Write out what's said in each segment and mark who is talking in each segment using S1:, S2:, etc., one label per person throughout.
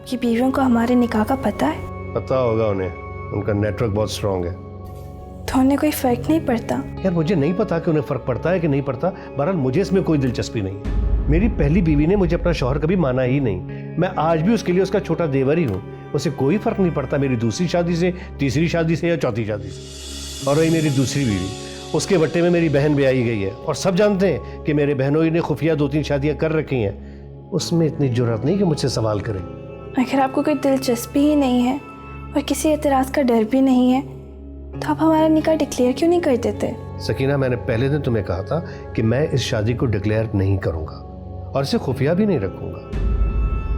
S1: आपकी बीवियों को हमारे निकाह का पता है?
S2: पता होगा उन्हें, उनका नेटवर्क बहुत स्ट्रांग है।
S1: तो उन्हें कोई फर्क नहीं पड़ता?
S2: यार मुझे नहीं पता कि उन्हें फर्क पड़ता है कि नहीं पड़ता। बहरहाल मुझे इसमें कोई दिलचस्पी नहीं। मेरी पहली बीवी ने मुझे अपना शौहर कभी माना ही नहीं। मैं आज भी उसके लिए उसका छोटा देवर ही हूँ। उसे कोई फर्क नहीं पड़ता मेरी दूसरी शादी से, तीसरी शादी से या चौथी शादी से। और वही मेरी दूसरी बीवी, उसके बट्टे में मेरी बहन ब्याही गई है और सब जानते हैं कि मेरे बहनों ने खुफिया 2-3 शादियां कर रखी हैं। उसमें इतनी जुर्रत नहीं कि मुझसे सवाल करें।
S1: अगर आपको कोई दिलचस्पी ही नहीं है और किसी एतराज़ का डर भी नहीं है तो आप हमारा निकाह डिक्लेयर क्यों नहीं कर देते?
S2: सकीना, मैंने पहले दिन तुम्हें कहा था कि मैं इस शादी को डिक्लेयर नहीं करूंगा और इसे खुफिया भी नहीं रखूंगा।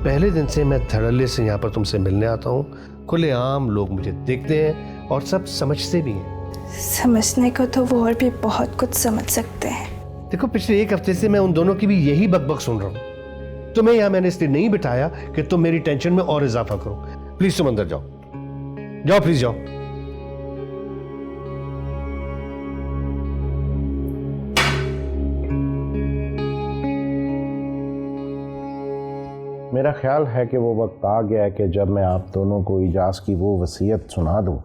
S2: पहले दिन से मैं धड़ल्ले से यहाँ पर तुमसे मिलने आता हूँ। खुलेआम लोग मुझे देखते हैं और सब समझते भी हैं।
S1: समझने को तो वो और भी बहुत कुछ समझ सकते हैं।
S2: देखो, पिछले 1 हफ्ते से मैं उन दोनों की भी यही बकबक सुन रहा हूँ। तुम्हें यहाँ मैंने इसलिए नहीं बिठाया कि तुम मेरी टेंशन में और इजाफा करो। प्लीज तुम अंदर जाओ, जाओ प्लीज जाओ।
S3: मेरा ख्याल है कि वो वक्त आ गया है कि जब मैं आप दोनों को इजाज़ की वो वसीयत सुना दूं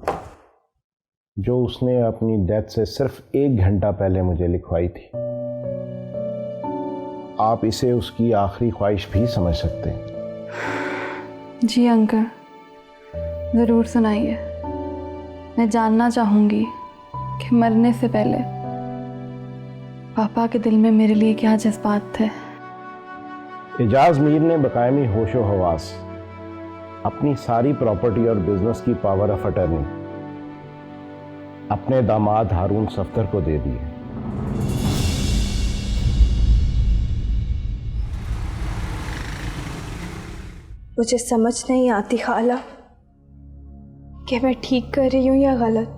S3: जो उसने अपनी डेथ से सिर्फ 1 घंटा पहले मुझे लिखवाई थी। आप इसे उसकी आखिरी ख्वाहिश भी समझ सकते हैं।
S4: जी अंकल, ज़रूर सुनाइए। मैं जानना चाहूँगी कि मरने से पहले पापा के दिल में मेरे लिए क्या जज्बात थे।
S3: एजाज मीर ने बकायमी होशो हवास अपनी सारी प्रॉपर्टी और बिजनेस की पावर ऑफ अटर्नी अपने दामाद हारून सफ्दर को दे दी है।
S1: मुझे समझ नहीं आती खाला कि मैं ठीक कर रही हूँ या गलत।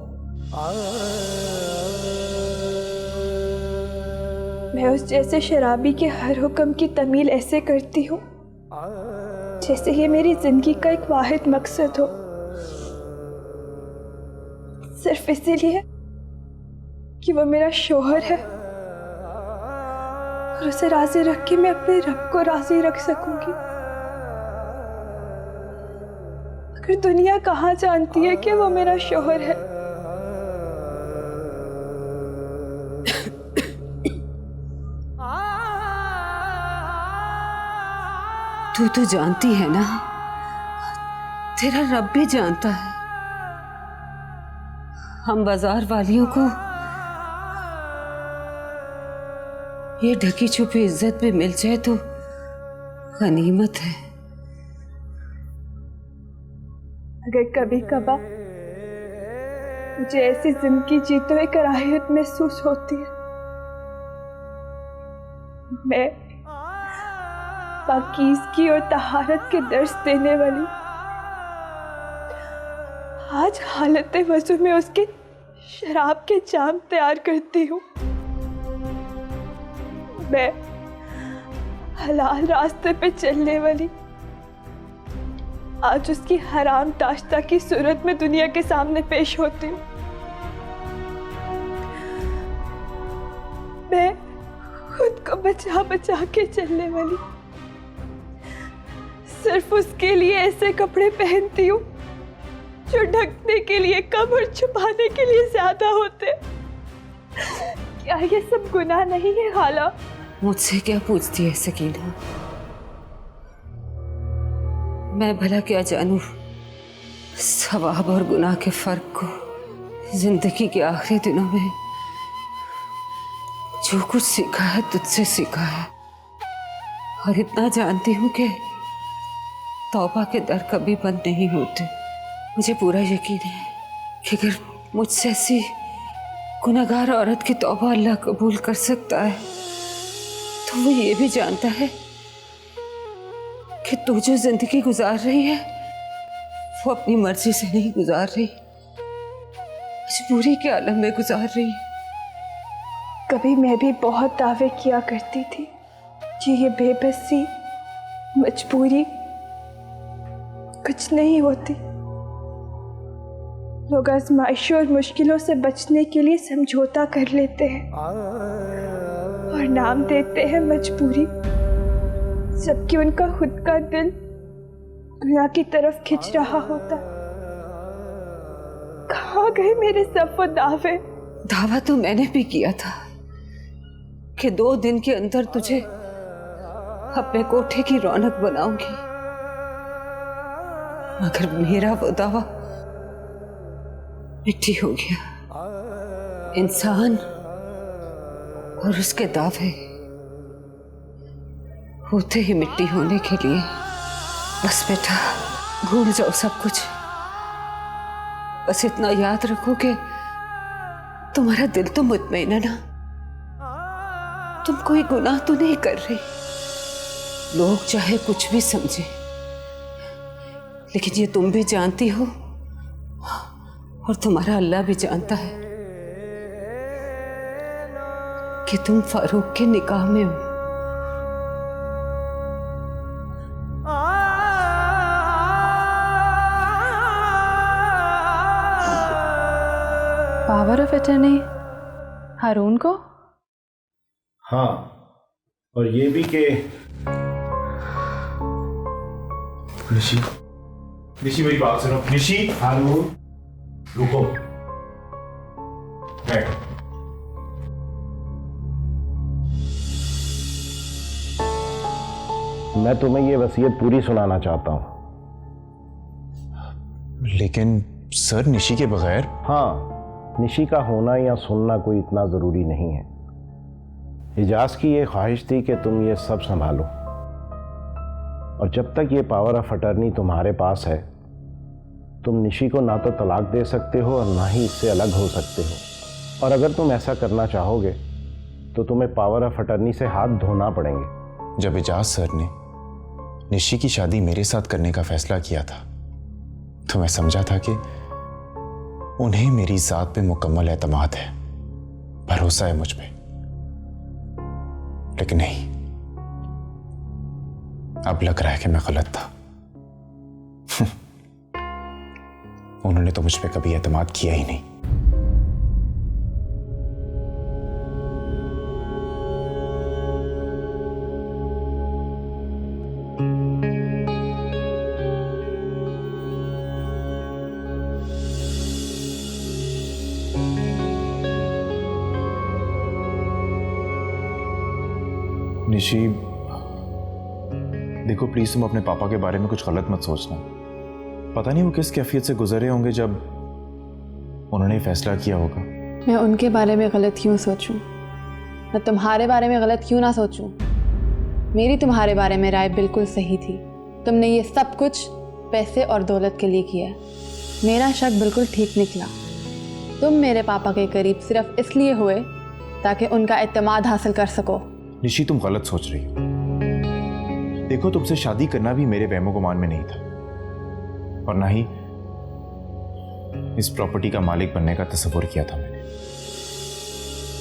S1: मैं उस जैसे शराबी के हर हुक्म की तमील ऐसे करती हूँ जैसे ये मेरी जिंदगी का एक वाहिद मकसद हो, सिर्फ इसीलिए कि वो मेरा शौहर है और उसे राजी रख के मैं अपने रब को राजी रख सकूंगी। अगर दुनिया कहाँ जानती है कि वो मेरा शौहर है।
S5: तू तो जानती है ना, तेरा रब भी जानता है। हम बाजार वालियों को ये ढकी छुपी इज्जत भी मिल जाए तो गनीमत है।
S1: अगर कभी कभार मुझे ऐसी जिंदगी जीते हुए कराहियत महसूस होती है, मैं पाकीज़गी और तहारत के दर्स देने वाली आज हालत वज़ू में उसके शराब के जाम तैयार करती हूँ। मैं हलाल रास्ते पे चलने वाली आज उसकी हराम दाश्ता की सूरत में दुनिया के सामने पेश होती हूँ। मैं खुद को बचा बचा के चलने वाली सिर्फ उसके लिए ऐसे कपड़े पहनती हूँ जो ढकने के लिए कम और छुपाने के लिए ज्यादा होते। क्या ये सब गुनाह नहीं है खाला?
S5: मुझसे क्या पूछती है सकीना? मैं भला क्या जानूं सवाब और गुनाह के फर्क को। जिंदगी के आखिरी दिनों में जो कुछ सीखा है तुझसे सीखा है, और इतना जानती हूँ कि तौबा के दर कभी बंद नहीं होते। मुझे पूरा यकीन है कि अगर मुझसे ऐसी गुनहगार औरत की तौबा अल्लाह कबूल कर सकता है तो वो ये भी जानता है कि तू जो जिंदगी गुजार रही है वो अपनी मर्जी से नहीं गुजार रही, मजबूरी के आलम में गुजार रही है।
S1: कभी मैं भी बहुत दावे किया करती थी कि ये बेबसी मजबूरी कुछ नहीं होती। लोग आजमाइशों और मुश्किलों से बचने के लिए समझौता कर लेते हैं और नाम देते हैं मजबूरी, जबकि उनका खुद का दिल दुनिया की तरफ खिंच रहा होता। कहाँ गए मेरे सब वो दावे?
S5: दावा तो मैंने भी किया था कि 2 दिन के अंदर तुझे अपने कोठे की रौनक बनाऊंगी, मगर मेरा वो दावा मिट्टी हो गया। इंसान और उसके दावे होते ही मिट्टी होने के लिए। बस बेटा भूल जाओ सब कुछ, बस इतना याद रखो कि तुम्हारा दिल तो मुतमईन है ना, तुम कोई गुनाह तो नहीं कर रही। लोग चाहे कुछ भी समझे, लेकिन ये तुम भी जानती हो और तुम्हारा अल्लाह भी जानता है कि तुम फारूक के निकाह में हो।
S4: पावर ऑफ अटर्नी हारून को?
S3: हाँ, और ये भी कि
S6: निशी, निशी मेरी बात सुनो। निशी,
S3: हारून
S6: रुको, बैठो।
S3: मैं तुम्हें ये वसीयत पूरी सुनाना चाहता हूँ।
S6: लेकिन सर, निशी के बगैर?
S3: हाँ, निशी का होना या सुनना कोई इतना ज़रूरी नहीं है। इजाज़ की ये ख्वाहिश थी कि तुम ये सब संभालो, और जब तक ये पावर ऑफ अटर्नी तुम्हारे पास है, तुम निशी को ना तो तलाक दे सकते हो और ना ही इससे अलग हो सकते हो। और अगर तुम ऐसा करना चाहोगे तो तुम्हें पावर ऑफ अटर्नी से हाथ धोना पड़ेंगे।
S6: जब इजाज सर ने निशी की शादी मेरे साथ करने का फैसला किया था, तो मैं समझा था कि उन्हें मेरी जात पे मुकम्मल एतमाद है, भरोसा है मुझ पे। लेकिन नहीं, अब लग रहा है कि मैं गलत था। उन्होंने तो मुझ पे कभी एतमाद किया ही नहीं। निशी, देखो प्लीज तुम अपने पापा के बारे में कुछ गलत मत सोचना। पता नहीं वो किस कैफियत से गुजरे होंगे जब उन्होंने फैसला किया होगा।
S4: मैं उनके बारे में गलत क्यों सोचूं? मैं तुम्हारे बारे में गलत क्यों ना सोचूं? मेरी तुम्हारे बारे में राय बिल्कुल सही थी। तुमने ये सब कुछ पैसे और दौलत के लिए किया। मेरा शक बिल्कुल ठीक निकला। तुम मेरे पापा के करीब सिर्फ इसलिए हुए ताकि उनका एतमाद हासिल कर सको।
S6: निशी, तुम गलत सोच रही हो। देखो, तुमसे शादी करना भी मेरे वहमो गुमान में नहीं था, और ना ही इस प्रॉपर्टी का मालिक बनने का तस्वुर किया था मैंने।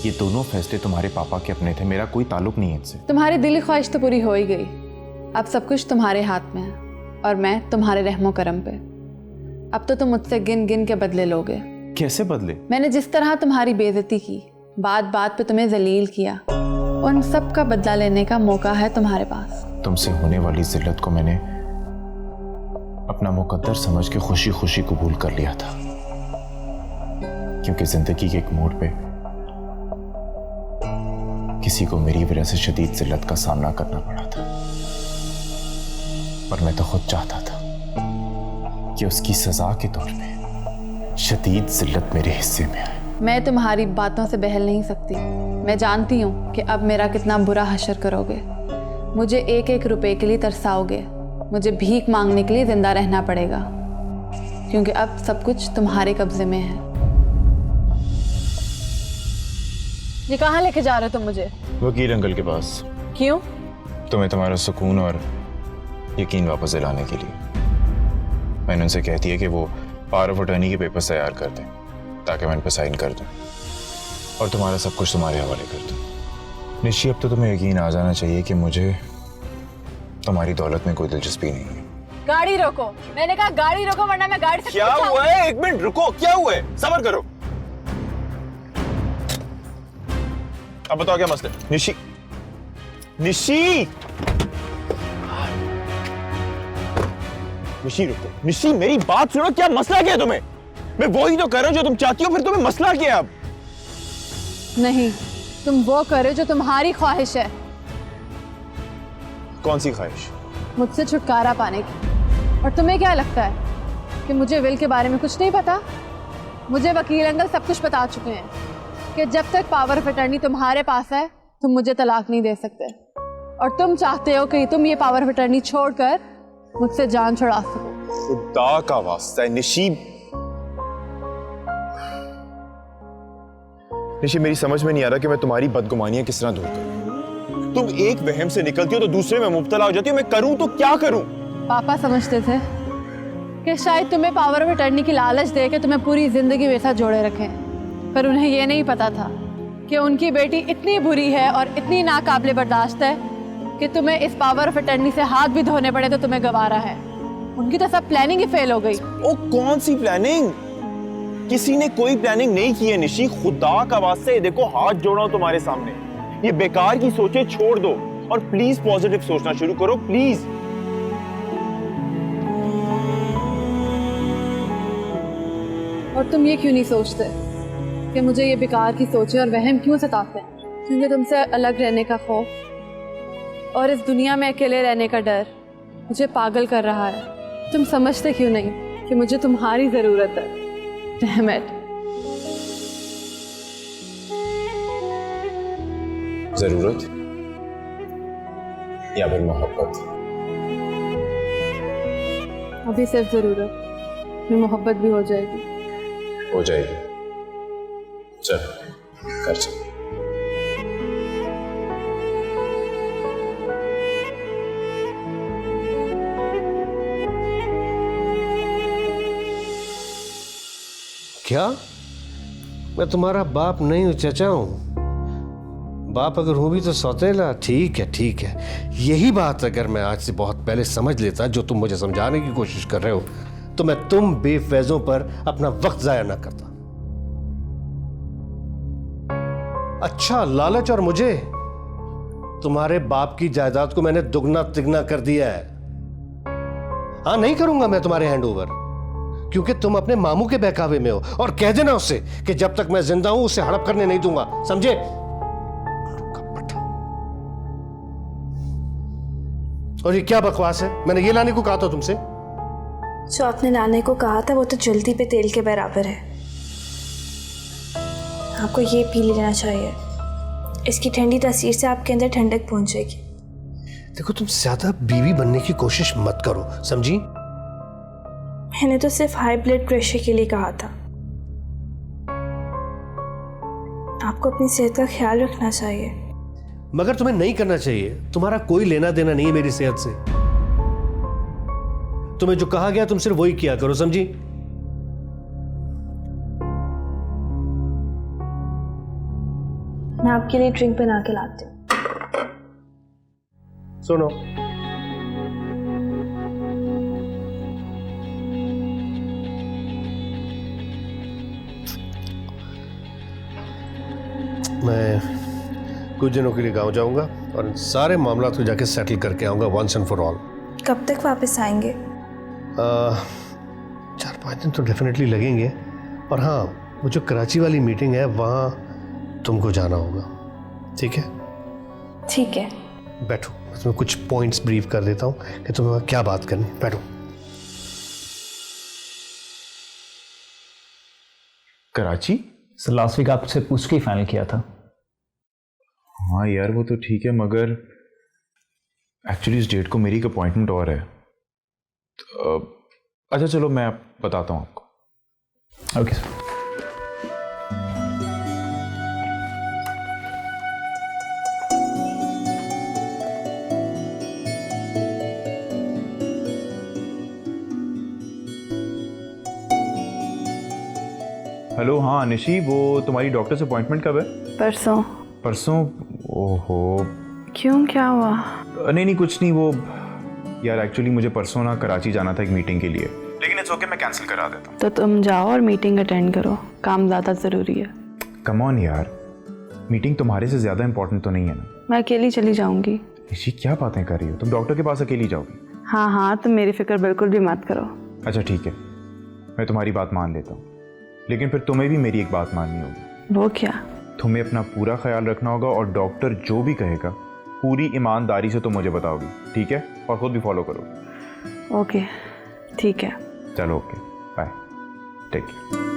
S6: ये दोनों फैसले तुम्हारे पापा के अपने थे, मेरा कोई ताल्लुक नहीं है इनसे।
S4: तुम्हारी दिली ख्वाहिश तो पूरी हो ही गई। अब सब कुछ तुम्हारे हाथ में है और मैं तुम्हारे रहमो करम पे। अब तो तुम मुझसे गिन गिन के बदले लोगे।
S6: कैसे बदले?
S4: मैंने जिस तरह तुम्हारी बेइज्जती की, बात बात पे तुम्हें जलील किया, उन सब का बदला लेने का मौका है तुम्हारे पास।
S6: तुमसे होने वाली जिल्लत को मैंने अपना मुकद्दर समझ के खुशी खुशी कबूल कर लिया था, क्योंकि जिंदगी के एक मोड़ पे किसी को मेरी वजह से शदीद जिल्लत का सामना करना पड़ा था। पर मैं तो खुद चाहता था कि उसकी सजा के तौर पे शदीद जिल्लत मेरे हिस्से में आए।
S4: मैं तुम्हारी बातों से बहल नहीं सकती। मैं जानती हूँ कि अब मेरा कितना बुरा हशर करोगे। मुझे एक एक रुपए के लिए तरसाओगे। मुझे भीख मांगने के लिए जिंदा रहना पड़ेगा, क्योंकि अब सब कुछ तुम्हारे कब्जे में है। ये कहाँ लेके जा रहे हो तुम मुझे?
S6: वकील अंकल के पास।
S4: क्यों?
S6: तुम्हें तुम्हारा सुकून और यकीन वापस दिलाने के लिए। मैंने उनसे कहती है कि वो पावर ऑफ अटर्नी के पेपर्स तैयार कर दें, ताकि मैं उन पर साइन कर दूं और तुम्हारा सब कुछ तुम्हारे हवाले कर दूं। निशी, अब तो तुम्हें यकीन आ जाना चाहिए कि मुझे तुम्हारी दौलत में कोई दिलचस्पी नहीं है।
S4: गाड़ी रोको। मैंने कहा गाड़ी रोको, वरना मैं गाड़ी से
S6: क्या हुआ है? एक मिनट रुको, क्या हुआ है? सब्र करो। अब बताओ क्या मसला है? निशी, निशी, निशी रुको, निशी मेरी बात सुनो, क्या मसला क्या है तुम्हें? मैं वही तो कर रहा हूं जो तुम चाहती हो, फिर तुम्हें मसला क्या है अब?
S4: नहीं, तुम वो करे जो तुम्हारी ख्वाहिश है,
S6: कौन सी ख्वाहिश?
S4: मुझसे छुटकारा पाने की। और तुम्हें क्या लगता है कि मुझे विल के बारे में कुछ नहीं पता? मुझे वकील अंकल सब कुछ बता चुके हैं कि जब तक पावर ऑफ अटर्नी तुम्हारे पास है तुम मुझे तलाक नहीं दे सकते। और तुम चाहते हो कि तुम ये पावर ऑफ अटर्नी छोड़कर मुझसे जान छुड़ा सको।
S6: खुदा का वास्ता है निशी, निशी मेरी समझ में नहीं आ रहा कि मैं तुम्हारी बदगुमानियां किस तरह दूर करूं। तुम एक वहम से निकलती हो तो दूसरे में मुब्तला हो जाती हो। मैं करूं तो क्या करूं?
S4: पापा समझते थे कि शायद तुम्हें पावर ऑफ अटर्नी की लालच दे के तुम्हें पूरी जिंदगी मेरे साथ जोड़े रखें, पर उन्हें यह नहीं पता था कि उनकी बेटी इतनी बुरी है और इतनी नाकाबिले बर्दाश्त है कि तुम्हें इस पावर ऑफ अटर्नी से हाथ भी धोने पड़े तो तुम्हें गवारा है। उनकी तो सब प्लानिंग ही फेल हो गई।
S6: ओ कौन सी प्लानिंग? किसी ने कोई प्लानिंग नहीं की है निशी, खुदा का वास्ते देखो हाथ जोड़ा हूं तुम्हारे सामने। ये बेकार की सोचे छोड़ दो और प्लीज पॉजिटिव सोचना शुरू करो, प्लीज।
S4: और तुम ये क्यों नहीं सोचते कि मुझे ये बेकार की सोचे और वहम क्यों सताते हैं? क्योंकि तुमसे अलग रहने का खौफ और इस दुनिया में अकेले रहने का डर मुझे पागल कर रहा है। तुम समझते क्यों नहीं कि मुझे तुम्हारी जरूरत है? Damn it.
S6: जरूरत या फिर मोहब्बत?
S4: अभी सिर्फ जरूरत, फिर मोहब्बत भी हो जाएगी।
S6: हो जाएगी। चल कर चल।
S2: क्या? मैं तुम्हारा बाप नहीं हूं, चचा हूं। बाप अगर हूं भी तो सौतेला। ठीक है ठीक है, यही बात अगर मैं आज से बहुत पहले समझ लेता जो तुम मुझे समझाने की कोशिश कर रहे हो तो मैं तुम बेफैजों पर अपना वक्त जाया ना करता। अच्छा, लालच और मुझे तुम्हारे बाप की जायदाद को मैंने दुगना तिगना कर दिया है। हाँ, नहीं करूंगा मैं तुम्हारे हैंडओवर, क्योंकि तुम अपने मामू के बहकावे में हो। और कह देना उससे कि जब तक मैं जिंदा हूं उसे हड़प करने नहीं दूंगा, समझे? और ये क्या बकवास है? मैंने ये लाने को कहा था तुमसे।
S1: जो आपने लाने को कहा था वो तो जल्दी पे तेल के बराबर है। आपको ये पी लेना चाहिए, इसकी ठंडी तासीर से आपके अंदर ठंडक पहुंचेगी।
S2: देखो, तुम ज्यादा बीवी बनने की कोशिश मत करो, समझी?
S1: मैंने तो सिर्फ हाई ब्लड प्रेशर के लिए कहा था। आपको अपनी सेहत का ख्याल रखना चाहिए।
S2: मगर तुम्हें नहीं करना चाहिए, तुम्हारा कोई लेना देना नहीं है मेरी सेहत से। तुम्हें जो कहा गया तुम सिर्फ वही किया करो, समझी?
S1: मैं आपके लिए ड्रिंक बना के लाती हूँ।
S2: सुनो, मैं कुछ दिनों के लिए गांव जाऊंगा और इन सारे मामला को जाके सेटल करके आऊंगा वंस एंड फॉर ऑल।
S1: कब तक वापस आएंगे?
S2: 4-5 दिन तो डेफिनेटली लगेंगे। और हाँ, वो जो कराची वाली मीटिंग है वहाँ तुमको जाना होगा, ठीक है?
S1: ठीक है।
S2: बैठो, मैं तुम्हें कुछ पॉइंट्स ब्रीफ कर देता हूँ कि तुम्हें क्या बात करनी। बैठो।
S6: कराची?
S7: सर लास्ट वीक आपसे पूछ के ही फाइनल किया था।
S6: हाँ यार वो तो ठीक है, मगर एक्चुअली इस डेट को मेरी एक अपॉइंटमेंट और है। अच्छा चलो मैं बताता हूँ आपको।
S7: Okay sir.
S6: हेलो, हाँ निशी, वो तुम्हारी डॉक्टर से अपॉइंटमेंट कब है?
S1: परसों।
S6: परसों? ओहो,
S1: क्यों, क्या हुआ?
S6: नहीं कुछ नहीं, वो यार एक्चुअली मुझे परसों ना कराची जाना था एक मीटिंग के लिए, लेकिन इट्स ओके, मैं कैंसिल करा देता हूँ।
S1: तो तुम जाओ और मीटिंग अटेंड करो, काम ज़्यादा ज़रूरी है।
S6: कम ऑन यार, मीटिंग तुम्हारे से ज़्यादा इंपॉर्टेंट तो नहीं है ना?
S1: मैं अकेली चली जाऊंगी।
S6: निशी क्या बातें कर रही हो? तुम डॉक्टर के पास अकेली जाओगी?
S4: हाँ हाँ, तुम मेरी फिक्र बिल्कुल भी मत करो।
S6: अच्छा ठीक है, मैं तुम्हारी बात मान लेता हूँ, लेकिन फिर तुम्हें भी मेरी एक बात माननी होगी।
S4: वो क्या?
S6: तुम्हें अपना पूरा ख्याल रखना होगा और डॉक्टर जो भी कहेगा पूरी ईमानदारी से तुम मुझे बताओगी, ठीक है? और खुद भी फॉलो करो।
S4: ओके ठीक है।
S6: चलो ओके, बाय, टेक केयर।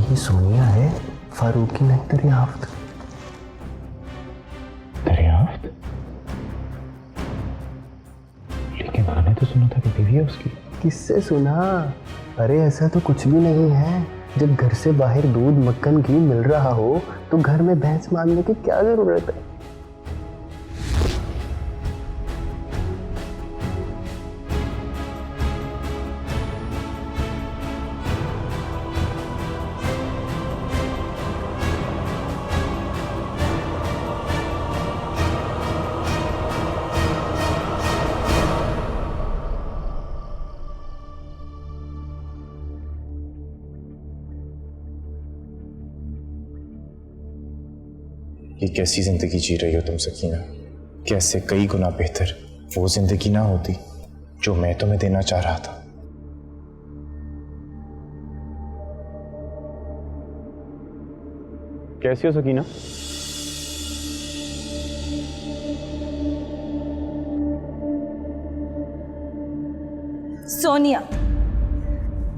S8: ये सोनिया है, फारूक की नई दरियाफ्त।
S3: दरियाफ्त? लेकिन मैंने तो सुना था कि बीवी है उसकी।
S8: किससे सुना? अरे ऐसा तो कुछ भी नहीं है। जब घर से बाहर दूध मक्खन घी मिल रहा हो तो घर में भैंस मारने की क्या जरूरत है?
S6: ये कैसी जिंदगी जी रही हो तुम सकीना? कैसे कई गुना बेहतर वो जिंदगी ना होती जो मैं तुम्हें देना चाह रहा था।
S3: कैसी हो सकीना?
S1: सोनिया,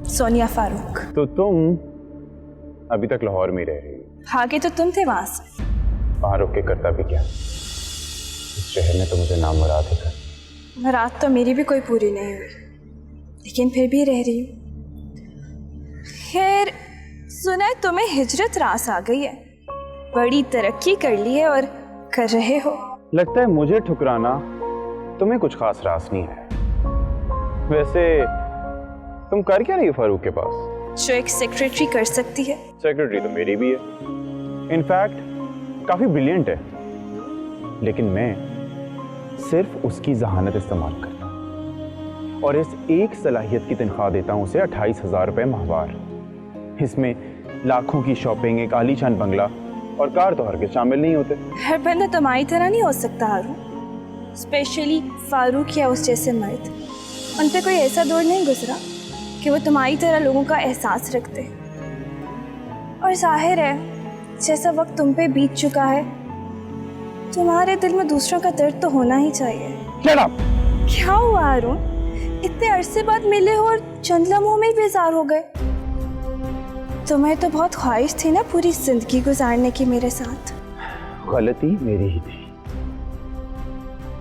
S1: सोनिया फारूक।
S3: तो तुम अभी तक लाहौर में रह रही हो?
S1: भागे तो तुम थे वहां से।
S3: वहां रुक के करता भी क्या? इस शहर ने तो मुझे नाम मुराद ही कर।
S1: मुराद तो मेरी भी कोई पूरी नहीं हुई, लेकिन फिर भी रह रही हूँ। खैर, सुना है तुम्हें हिजरत रास आ गई है, बड़ी तरक्की कर ली है और कर रहे हो।
S3: लगता है मुझे ठुकराना तुम्हें कुछ खास रास नहीं है। वैसे तुम कर क्या रही हो फारूक के पास?
S1: जो एक सेक्रेटरी कर सकती है।
S3: सेक्रेटरी तो मेरी भी है, इनफैक्ट काफी ब्रिलियंट है, लेकिन मैं सिर्फ उसकी जहानत इस्तेमाल करता हूं और इस एक सलाहियत की तनख्वाह देता हूं उसे 28,000 रुपए माहवार। इसमें लाखों की शॉपिंग, एक आलीशान बंगला और कार तो हर के शामिल नहीं होते।
S1: हर बंदा तुम्हारी तरह नहीं हो सकता हारून, स्पेशली फारूक या उस जैसे मर्द। उन पे कोई ऐसा दौर नहीं गुजरा कि वो तुम्हारी तरह लोगों का एहसास रखते। और जाहिर है जैसा वक्त तुम पे बीत चुका है, तुम्हारे दिल में दूसरों का दर्द तो होना ही चाहिए। क्या हुआ अरुण, इतने अरसे बाद मिले हो और चंद लम्हों में ही बेजार हो गए? तुम्हें तो बहुत ख्वाहिश थी ना पूरी जिंदगी गुजारने की मेरे साथ।
S3: गलती मेरी ही थी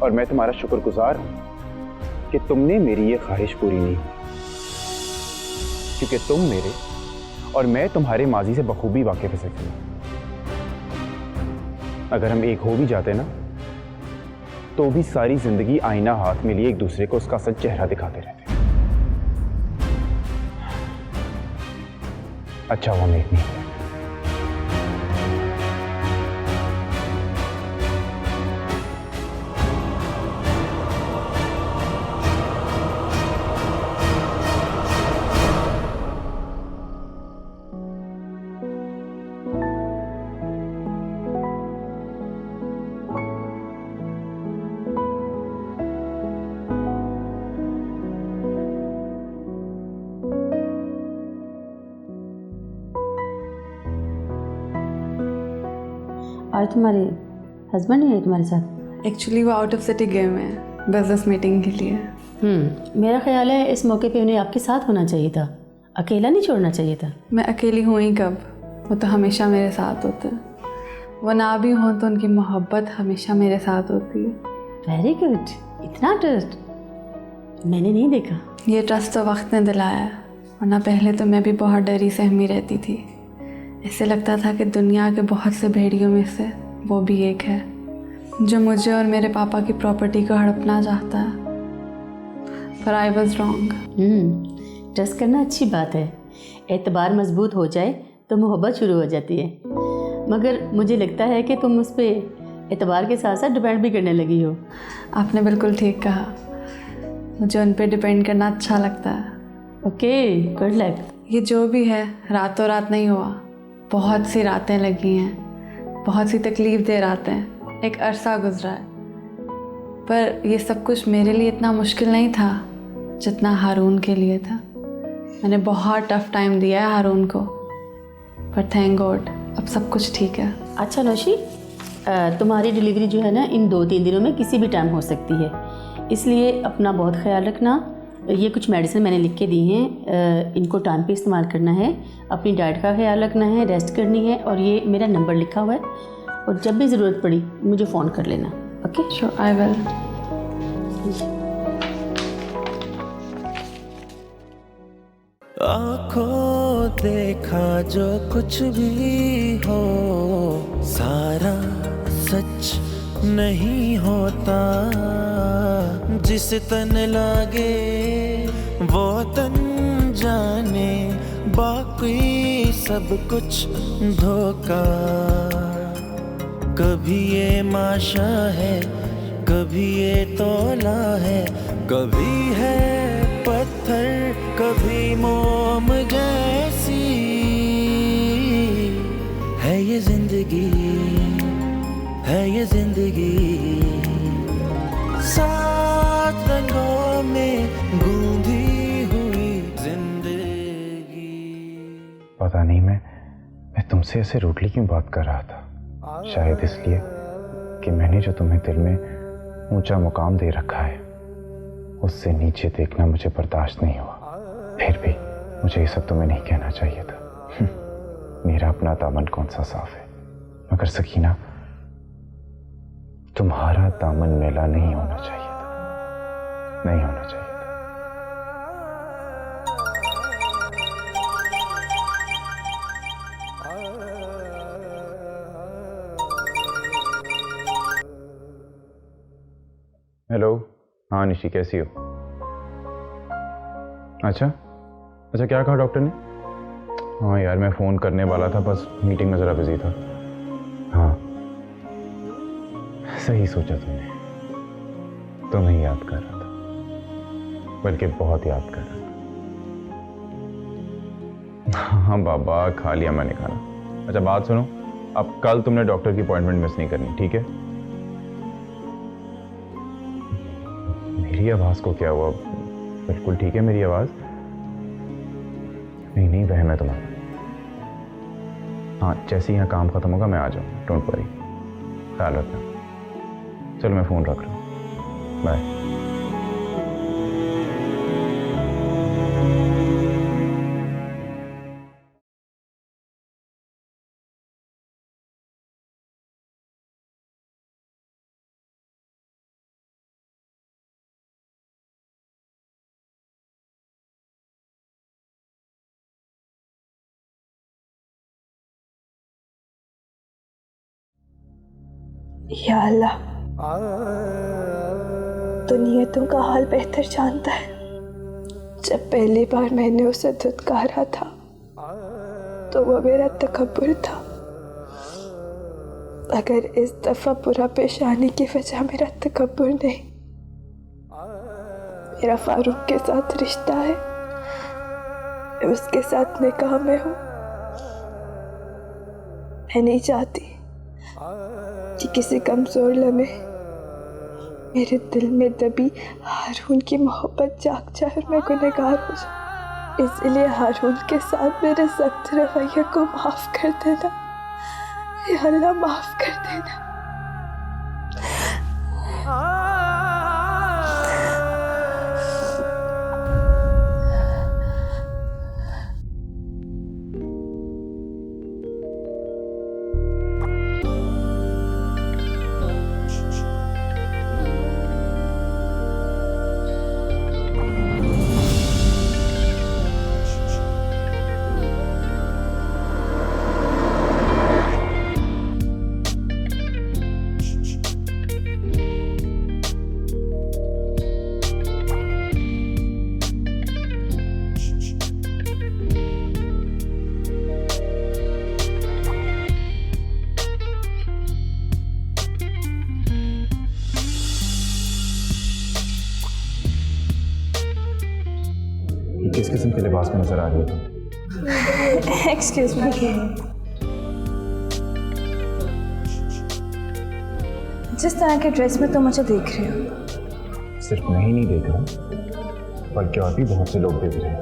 S3: और मैं तुम्हारा शुक्रगुजार हूं कि तुमने मेरी ये ख्वाहिश पूरी नहीं की, क्योंकि तुम मेरे और मैं तुम्हारे माजी से बखूबी वाकिफ हो सकते हैं। अगर हम एक हो भी जाते ना तो भी सारी जिंदगी आईना हाथ में लिए एक दूसरे को उसका सच चेहरा दिखाते रहते। अच्छा वो मेरी नहीं।
S9: और तुम्हारे हस्बैंड नहीं है तुम्हारे साथ?
S4: एक्चुअली वो आउट ऑफ सिटी गए हुए हैं बिजनेस मीटिंग के लिए।
S9: मेरा ख्याल है इस मौके पे उन्हें आपके साथ होना चाहिए था, अकेला नहीं छोड़ना चाहिए था।
S4: मैं अकेली हुई कब, वो तो हमेशा मेरे साथ होते हैं। वो ना भी हों तो उनकी मोहब्बत हमेशा मेरे साथ होती है।
S9: वेरी गुड, इतना ट्रस्ट मैंने नहीं देखा।
S4: ये ट्रस्ट तो वक्त ने दिलाया है, वरना पहले तो मैं भी बहुत डरी सहमी रहती थी। ऐसे लगता था कि दुनिया के बहुत से भेड़ियों में से वो भी एक है जो मुझे और मेरे पापा की प्रॉपर्टी को हड़पना चाहता है। पर आई वॉज रॉन्ग।
S9: ट्रस्ट करना अच्छी बात है, एतबार मजबूत हो जाए तो मोहब्बत शुरू हो जाती है। मगर मुझे लगता है कि तुम उस पर एतबार के साथ साथ डिपेंड भी करने लगी हो।
S4: आपने बिल्कुल ठीक कहा, मुझे उन पर डिपेंड करना अच्छा लगता है।
S9: Okay, good luck.
S4: ये जो भी है रातों रात नहीं हुआ, बहुत सी रातें लगी हैं, बहुत सी तकलीफ दे रातें, एक अरसा गुजरा है। पर ये सब कुछ मेरे लिए इतना मुश्किल नहीं था जितना हारून के लिए था। मैंने बहुत टफ टाइम दिया है हारून को, पर थैंक गॉड अब सब कुछ ठीक है।
S9: अच्छा नौशी, तुम्हारी डिलीवरी जो है ना इन 2-3 दिनों में किसी भी टाइम हो सकती है, इसलिए अपना बहुत ख्याल रखना। ये कुछ मेडिसिन मैंने लिख के दी हैं, इनको टाइम पे इस्तेमाल करना है, अपनी डाइट का ख्याल रखना है, रेस्ट करनी है, और ये मेरा नंबर लिखा हुआ है, और जब भी ज़रूरत पड़ी मुझे फ़ोन कर लेना। Okay
S4: sure, I will.
S10: आँखों देखा जो कुछ भी हो सारा सच नहीं होता, जिस तन लागे वो तन जाने, बाकी सब कुछ धोखा। कभी ये माशा है, कभी ये तौला है, कभी है पत्थर, कभी मोम जैसी है ये जिंदगी, है ये जिंदगी। सात रंगों में गूंधी हुई जिंदगी।
S3: पता नहीं मैं तुमसे ऐसे रूडली क्यों बात कर रहा था। शायद इसलिए कि मैंने जो तुम्हें दिल में ऊंचा मुकाम दे रखा है उससे नीचे देखना मुझे बर्दाश्त नहीं हुआ। फिर भी मुझे ये सब तुम्हें नहीं कहना चाहिए था। मेरा अपना दामन कौन सा साफ है, मगर सकीना तुम्हारा दामन मैला नहीं होना चाहिए था, नहीं होना चाहिए था। हेलो, हाँ निशी कैसी हो? अच्छा क्या कहा डॉक्टर ने? हाँ यार मैं फ़ोन करने वाला था, बस मीटिंग में ज़रा बिजी था। हाँ सही सोचा तुमने, तुम्हें याद कर रहा था, बल्कि बहुत याद कर रहा था। हाँ बाबा खा लिया मैंने खाना। अच्छा बात सुनो, अब कल तुमने डॉक्टर की अपॉइंटमेंट मिस नहीं करनी, ठीक है? मेरी आवाज़ को क्या हुआ? बिल्कुल ठीक है मेरी आवाज़। नहीं वह मैं तुम्हारा हाँ, जैसे ही यहाँ काम खत्म होगा मैं आ जाऊँ, डोंट वरी, ख्याल रखना। चलो मैं फ़ोन रख रहा हूँ, बाय।
S1: या अल्लाह, तो नियतों का हाल बेहतर जानता है। जब पहली बार मैंने उसे धुतकारा था तो वो मेरा तकब्बुर था, अगर इस दफा बुरा पेश आने की वजह मेरा तकब्बुर नहीं, मेरा फारूक के साथ रिश्ता है, मैं उसके साथ निकाह में हूँ। मैं नहीं चाहती कि किसी कमजोर लम्हे मेरे दिल में दबी हारून की मोहब्बत जाग जाए और मैं गुनहगार हो जाऊं। इसलिए हारून के साथ मेरे सख्त रवैये को माफ कर देना, या अल्लाह माफ कर देना।
S3: किस किस्म के लिबास में नजर आ रही है?
S1: एक्सक्यूज मी, जिस तरह के ड्रेस में तुम मुझे देख रहे हो,
S3: सिर्फ मैं ही नहीं देख रहा, बल्कि और भी बहुत से लोग देख रहे हैं।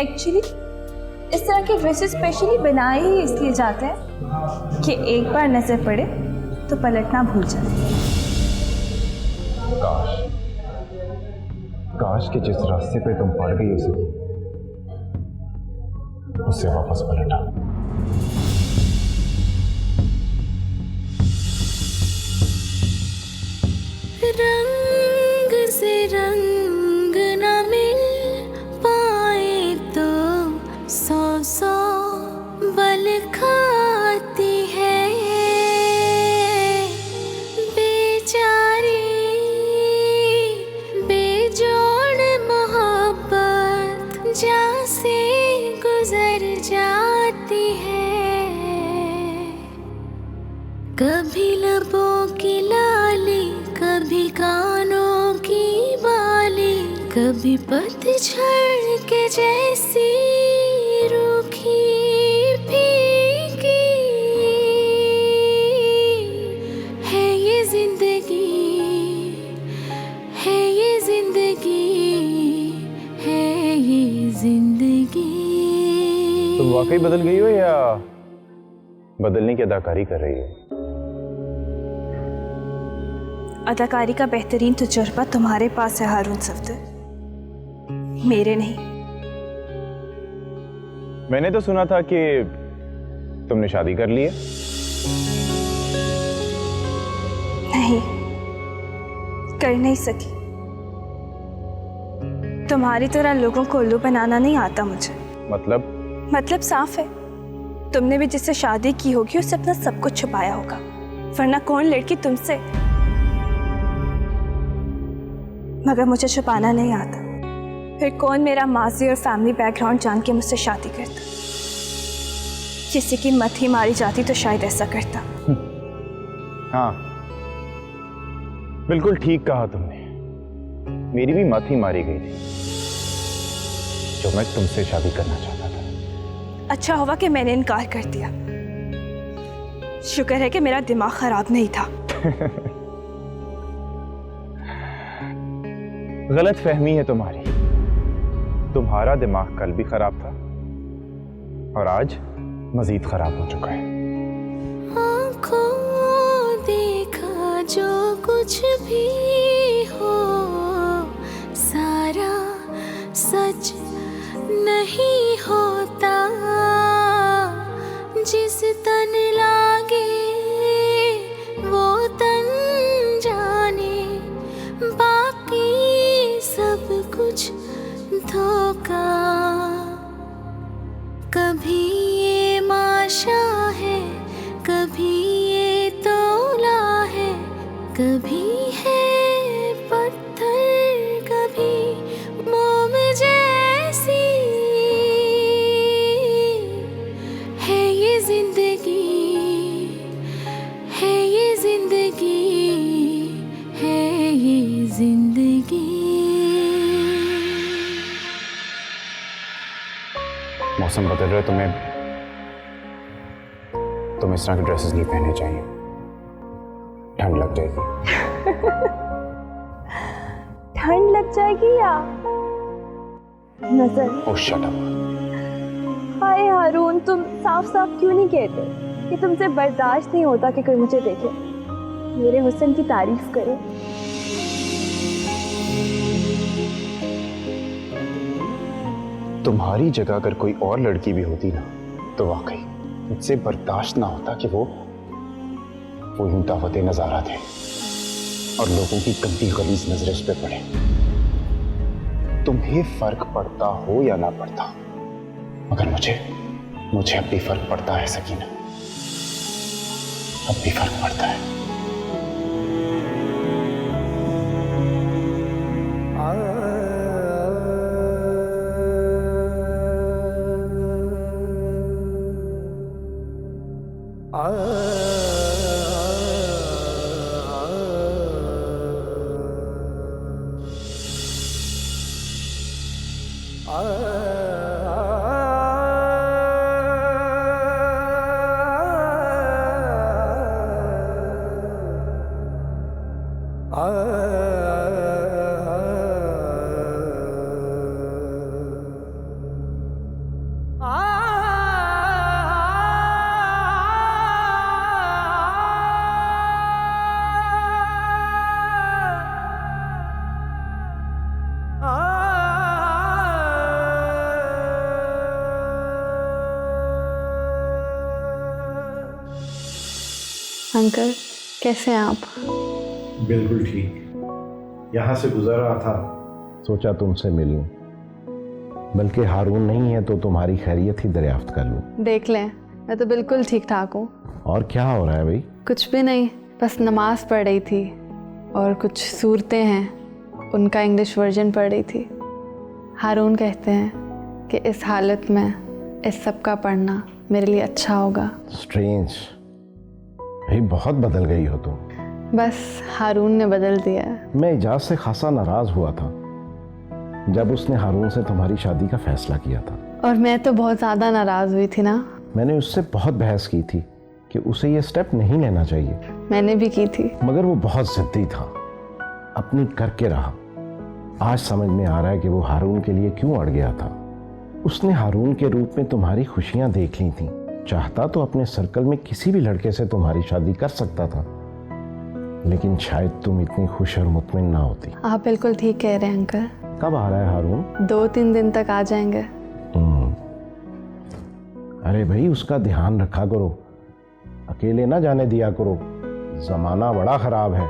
S1: एक्चुअली इस तरह के ड्रेसेस स्पेशली बनाए ही इसलिए जाते हैं कि एक बार नजर पड़े तो पलटना भूल जाए।
S3: काश कि जिस रास्ते पे तुम पड़ गई उससे वापस पलटा।
S10: रंग से रंग न मिल पाए तो सौ सौ बल खाती है बेचारी, जहाँ से गुजर जाती है। कभी लबों की लाली, कभी कानों की बाली, कभी पतझड़ के जैसी रूखी फीकी है ये जिंदगी, है ये जिंदगी, है ये जिंदगी।
S3: तुम वाकई बदल गई हो या बदलने की अदाकारी कर रही हो?
S1: अदाकारी का बेहतरीन तजुर्बा तुम्हारे पास है हारून सफदर, मेरे नहीं।
S3: मैंने तो सुना था कि तुमने शादी कर ली है।
S1: नहीं, कर नहीं सकी। तुम्हारी तरह लोगों को उल्लू बनाना नहीं आता मुझे।
S3: मतलब
S1: साफ है, तुमने भी जिससे शादी की होगी उससे अपना सब कुछ छुपाया होगा, वरना कौन लड़की तुमसे। मगर मुझे छुपाना नहीं आता, फिर कौन मेरा माजी और फैमिली बैकग्राउंड जान के मुझसे शादी करता। किसी की मत ही मारी जाती तो शायद ऐसा करता।
S3: हाँ, बिल्कुल ठीक कहा तुमने। मेरी भी मत ही मारी गई थी जो मैं तुमसे शादी करना चाहता था।
S1: अच्छा हुआ कि मैंने इनकार कर दिया। शुक्र है कि मेरा दिमाग खराब नहीं था।
S3: गलत फहमी है तुम्हारी। तुम्हारा दिमाग कल भी खराब था और आज मजीद खराब हो चुका है।
S10: आँखों देखा जो कुछ भी हो, सारा सच नहीं होता। जिस तन लागे वो तन जाने, बाकी सब कुछ धोखा। कभी ये माशा है, कभी ये तोला है, कभी है पत्थर, कभी मोम जैसी है ये जिंदगी, है ये जिंदगी, है ये जिंदगी।
S6: मौसम बदल रहा है, तुम्हें इस तरह के ड्रेसेस नहीं पहनने चाहिए, ठंड लग जाएगी।
S1: ठंड लग जाएगी या नजर?
S6: ओह शट अप।
S1: हाय हारून, तुम साफ साफ क्यों नहीं कहते कि तुमसे बर्दाश्त नहीं होता कि कोई मुझे देखे, मेरे हुस्न की तारीफ करे।
S6: तुम्हारी जगह अगर कोई और लड़की भी होती ना, तो वाकई मुझसे बर्दाश्त ना होता कि वो यूं दावते नजारा थे और लोगों की गंदी गलीज नजरें उस पर पड़े। तुम्हें फर्क पड़ता हो या ना पड़ता, मगर मुझे अब भी फर्क पड़ता है सकीना, अब भी फर्क पड़ता है।
S4: अंकल कैसे हैं आप?
S3: बिल्कुल ठीक। यहाँ से गुजर रहा था, सोचा तुमसे मिल लूं। बल्कि हारून नहीं है तो तुम्हारी खैरियत ही दरियाफ्त कर लूं।
S4: देख लें, मैं तो बिल्कुल ठीक ठाक हूँ।
S3: और क्या हो रहा है भाई?
S4: कुछ भी नहीं, बस नमाज पढ़ रही थी और कुछ सूरतें हैं, उनका इंग्लिश वर्जन पढ़ रही थी। हारून कहते हैं कि इस हालत में इस सब का पढ़ना मेरे लिए अच्छा होगा।
S3: स्ट्रेंज भाई, बहुत बदल गई हो तुम।
S4: बस हारून ने बदल दिया है।
S3: मैं इजाज से खासा नाराज हुआ था जब उसने हारून से तुम्हारी शादी का फैसला किया था।
S4: और मैं तो बहुत ज़्यादा नाराज़ हुई थी ना।
S3: मैंने उससे बहुत बहस की थी कि उसे ये स्टेप नहीं लेना चाहिए।
S4: मैंने भी की थी,
S3: मगर वो बहुत जिद्दी था, अपनी करके रहा। आज समझ में आ रहा है कि वो हारून के लिए क्यों अड़ गया था। उसने हारून के रूप में तुम्हारी खुशियां देख ली थी। चाहता तो अपने सर्कल में किसी भी लड़के से तुम्हारी शादी कर सकता था, लेकिन शायद तुम इतनी खुश और मुतमिन ना होती।
S4: आप बिल्कुल ठीक कह रहे हैं अंकल।
S3: कब आ रहा है हारून?
S4: 2-3 दिन तक आ जाएंगे।
S3: अरे भाई, उसका ध्यान रखा करो, अकेले ना जाने दिया करो, जमाना बड़ा खराब है।